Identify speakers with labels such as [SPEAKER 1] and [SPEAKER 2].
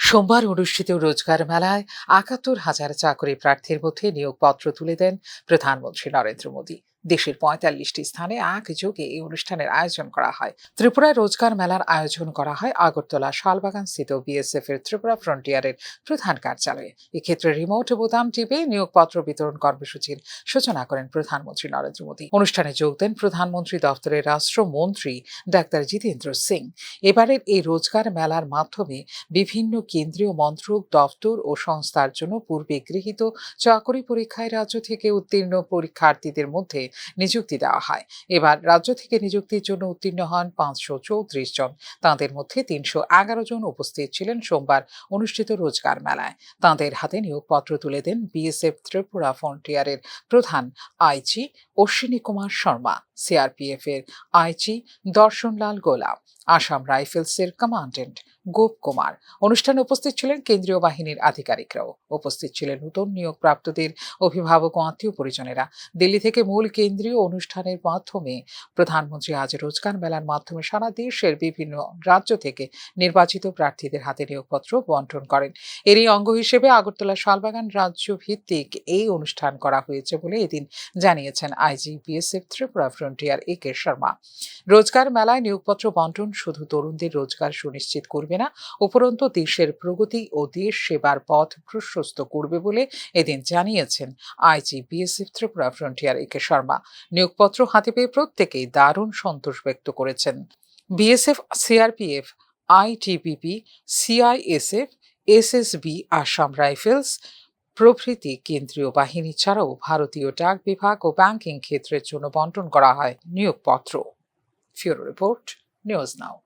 [SPEAKER 1] সোমবার অনুষ্ঠিত রোজগার মেলায় ৭১,০০০ চাকরি প্রার্থীর মধ্যে নিয়োগপত্র তুলে দেন প্রধানমন্ত্রী নরেন্দ্র মোদী। দেশের ৪৫টি স্থানে একযোগে এই অনুষ্ঠানের আয়োজন করা হয়। ত্রিপুরায় রোজগার মেলার আয়োজন করা হয় আগরতলা শালবাগান স্থিত বিএসএফ এর ত্রিপুরা ফ্রন্টিয়ারের প্রধান কার্যালয়ে। এক্ষেত্রে রিমোট বোতাম টিপে নিয়োগপত্র বিতরণ কর্মসূচির সূচনা করেন প্রধানমন্ত্রী নরেন্দ্র মোদী। অনুষ্ঠানে যোগ দেন প্রধানমন্ত্রী দপ্তরের রাষ্ট্রমন্ত্রী ডাক্তার জিতেন্দ্র সিং। এবারের এই রোজগার মেলার মাধ্যমে বিভিন্ন কেন্দ্রীয় মন্ত্রক, দফতর ও সংস্থার জন্য পূর্বে গৃহীত চাকরি পরীক্ষায় রাজ্য থেকে উত্তীর্ণ পরীক্ষার্থীদের মধ্যে নিযুক্তি দেওয়া হয়। এবার রাজ্য থেকে নিযুক্তির জন্য উত্তীর্ণ হন ৫৩৪ জন। তাঁদের মধ্যে ৩১১ জন উপস্থিত ছিলেন সোমবার অনুষ্ঠিত রোজগার মেলায়। তাঁদের হাতে নিয়োগপত্র তুলে দেন বিএসএফ ত্রিপুরা ফ্রন্টিয়ারের প্রধান আইজি অশ্বিনী কুমার শর্মা, সিআরপিএফ এর আইজি দর্শনলাল গোলা, আসাম রাইফেলসের কমান্ড্যান্ট গোপ কুমার। অনুষ্ঠানে উপস্থিত ছিলেন কেন্দ্রীয় বাহিনীর আধিকারিকরাও। উপস্থিত ছিলেন নতুন নিয়োগপ্রাপ্তদের অভিভাবক ও আত্মীয় পরিজনেরা। দিল্লি থেকে মূল কেন্দ্রীয় অনুষ্ঠানের মাধ্যমে প্রধানমন্ত্রী আজ রোজগার মেলার মাধ্যমে সারা দেশের বিভিন্ন রাজ্য থেকে নির্বাচিত প্রার্থীদের হাতে নিয়োগপত্র বন্টন করেন। এরই অঙ্গ হিসেবে আগরতলা শালবাগান রাজ্য ভিত্তিক এই অনুষ্ঠান করা হয়েছে বলে এদিন জানিয়েছেন আইজি বিএসএফ ত্রিপুরা ফ্রন্টিয়ার একে শর্মা। রোজগার মেলায় নিয়োগপত্র বন্টন শুধু তরুণদের রোজগার সুনিশ্চিত করবে না, উপরন্তু দেশের প্রগতি ও দেশ সেবার পথ প্রশস্ত করবে বলে এদিন জানিয়েছেন আইজি বিএসএফ ত্রিপুরা ফ্রন্টিয়ার একে শর্মা। নিয়োগপত্র হাতে পেয়ে প্রত্যেকেই দারুণ সন্তোষ ব্যক্ত করেছেন। BSF, CRPF, ITBP, CISF, SSB, Assam rifles প্রভৃতি কেন্দ্রীয় বাহিনী ছাড়াও ভারতীয় ডাক বিভাগ ও ব্যাংকিং ক্ষেত্রের জন্য বন্টন করা হয় নিয়োগপত্র। ফিউরো রিপোর্ট, নিউজ নাও।